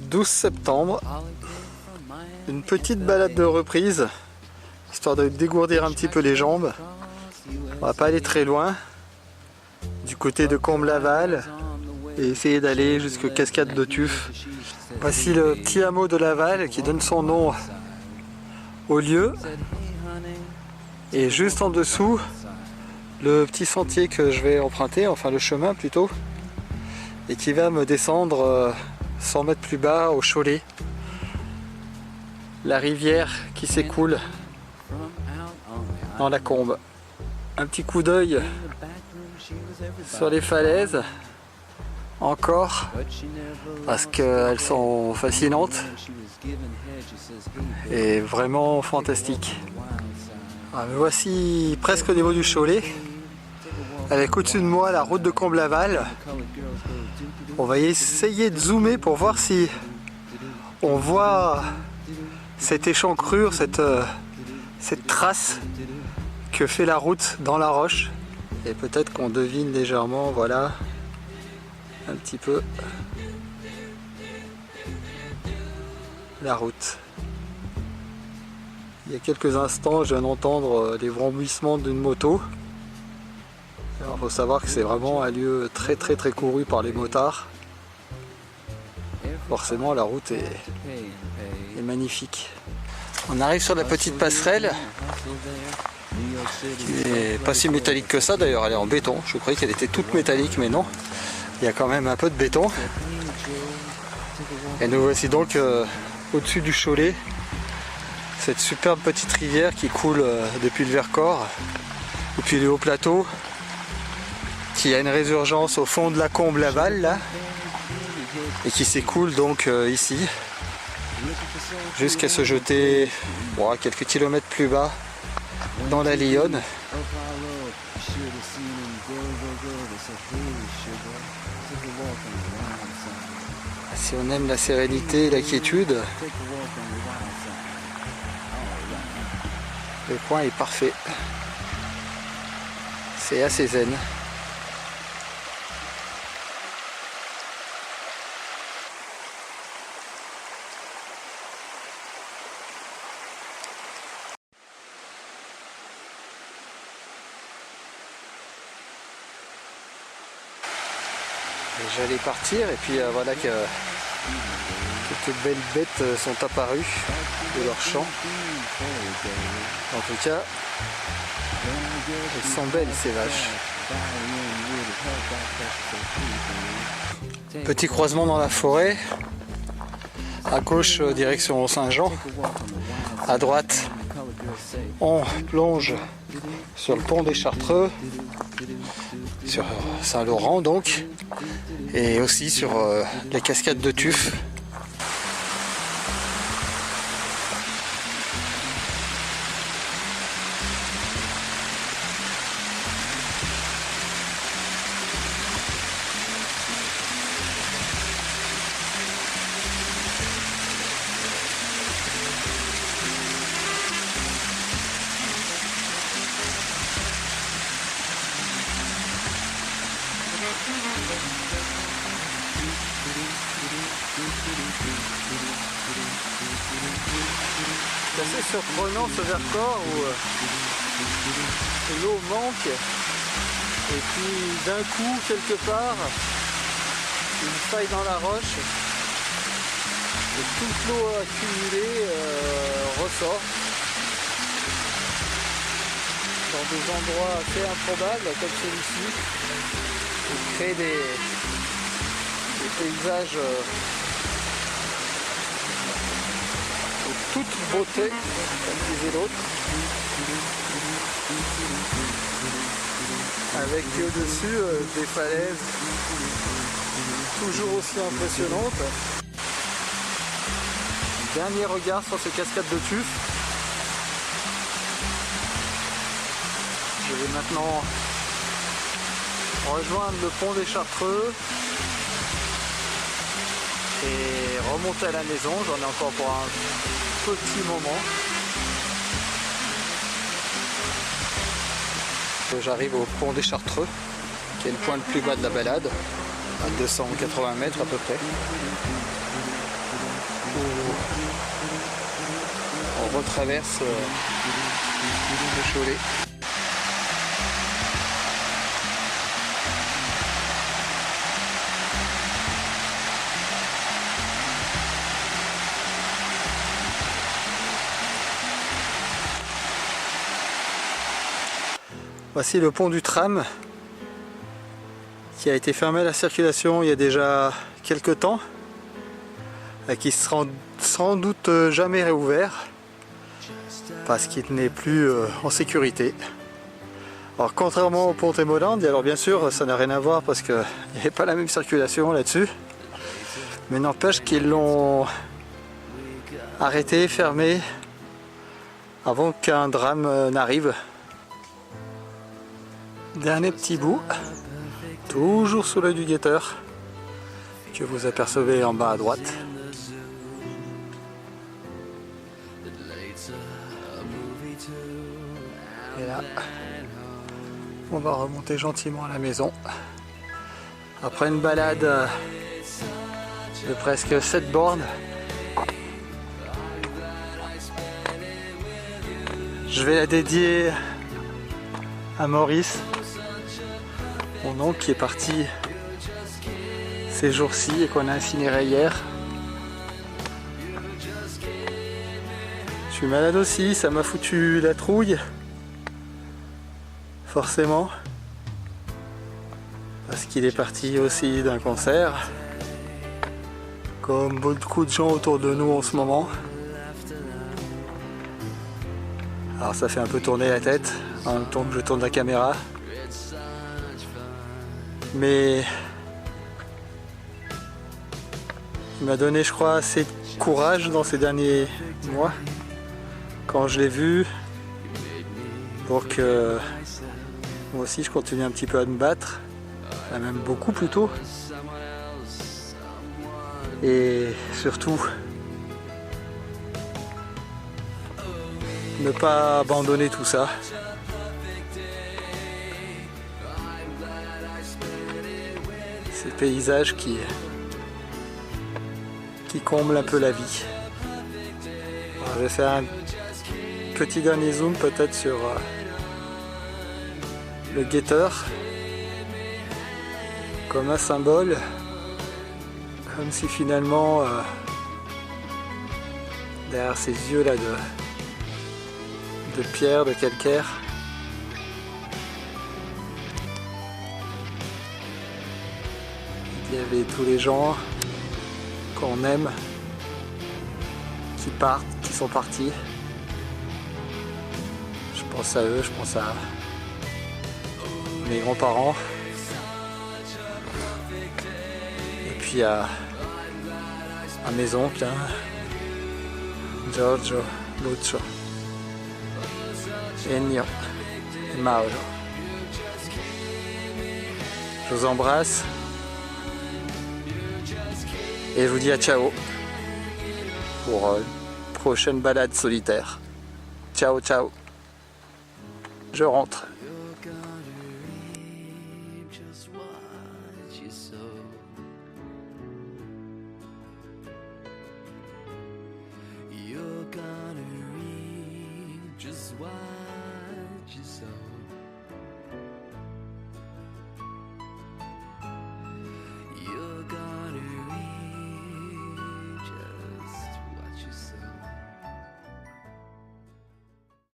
12 septembre, une petite balade de reprise, histoire de dégourdir un petit peu les jambes. On va pas aller très loin, du côté de Combles-Laval, et essayer d'aller jusqu'aux cascades de Tuf. Voici le petit hameau de Laval qui donne son nom au lieu. Et juste en dessous, le petit sentier que je vais emprunter, enfin le chemin plutôt, et qui va me descendre 100 mètres plus bas au Cholet. La rivière qui s'écoule dans la Combe. Un petit coup d'œil sur les falaises, encore, parce qu'elles sont fascinantes et vraiment fantastiques. Ah, me voici presque au niveau du Cholet, avec au-dessus de moi la route de Combles-Laval. On va essayer de zoomer pour voir si on voit cette échancrure, cette trace que fait la route dans la roche. Et peut-être qu'on devine légèrement, voilà, un petit peu la route. Il y a quelques instants, je viens d'entendre les vrombissements d'une moto. Alors, il faut savoir que c'est vraiment un lieu très couru par les motards. Forcément, la route est magnifique. On arrive sur la petite passerelle, qui n'est pas si métallique que ça d'ailleurs, elle est en béton. Je croyais qu'elle était toute métallique, mais non. Il y a quand même un peu de béton. Et nous voici donc au-dessus du Cholet. Cette superbe petite rivière qui coule depuis le Vercors, depuis le haut plateau, qui a une résurgence au fond de la Combles-Laval là, et qui s'écoule donc ici, jusqu'à se jeter quelques kilomètres plus bas dans la Lyonne. Si on aime la sérénité et la quiétude, le coin est parfait. C'est assez zen. J'allais partir et puis voilà que quelques belles bêtes sont apparues de leur champ. En tout cas, elles sont belles ces vaches. Petit croisement dans la forêt. À gauche, direction Saint-Jean. À droite, on plonge sur le pont des Chartreux, sur Saint-Laurent donc, et aussi sur les cascades de Tuf. C'est assez surprenant ce Vercors où l'eau manque et puis d'un coup quelque part une faille dans la roche et toute l'eau accumulée ressort dans des endroits assez improbables comme celui-ci, et crée des paysages de toute beauté, comme disait l'autre, avec au-dessus des falaises toujours aussi impressionnantes. Dernier regard sur ces cascades de Tuf. Je vais maintenant rejoindre le pont des Chartreux et remonter à la maison. J'en ai encore pour un petit moment. J'arrive au pont des Chartreux, qui est le point le plus bas de la balade, à 280 mètres à peu près. on retraverse le Cholet. Voici le pont du tram qui a été fermé à la circulation il y a déjà quelques temps et qui sera sans doute jamais réouvert parce qu'il n'est plus en sécurité. Alors contrairement au pont Témoland, alors bien sûr ça n'a rien à voir parce qu'il n'y avait pas la même circulation là-dessus, mais n'empêche qu'ils l'ont arrêté, fermé avant qu'un drame n'arrive. Dernier petit bout, toujours sous l'œil du guetteur, que vous apercevez en bas à droite. Et là, on va remonter gentiment à la maison. Après une balade de presque 7 bornes, je vais la dédier à Maurice, mon oncle qui est parti ces jours-ci et qu'on a incinéré hier. Je suis malade aussi, ça m'a foutu la trouille, forcément, parce qu'il est parti aussi d'un concert, comme beaucoup de gens autour de nous en ce moment. Alors ça fait un peu tourner la tête en même temps que je tourne la caméra, mais il m'a donné, je crois, assez de courage dans ces derniers mois quand je l'ai vu, pour que moi aussi je continue un petit peu à me battre, même beaucoup plutôt, et surtout ne pas abandonner tout ça. Ces paysages qui comblent un peu la vie. Alors, je vais faire un petit dernier zoom peut-être sur le guetteur comme un symbole, comme si finalement derrière ces yeux là de pierre, de calcaire, il y avait tous les gens qu'on aime qui partent, qui sont partis. Je pense à eux, je pense à mes grands-parents et puis à mes oncles, Giorgio, Lucio, Ennio et Mauro. Je vous embrasse et je vous dis à ciao pour une prochaine balade solitaire. Ciao ciao. Je rentre.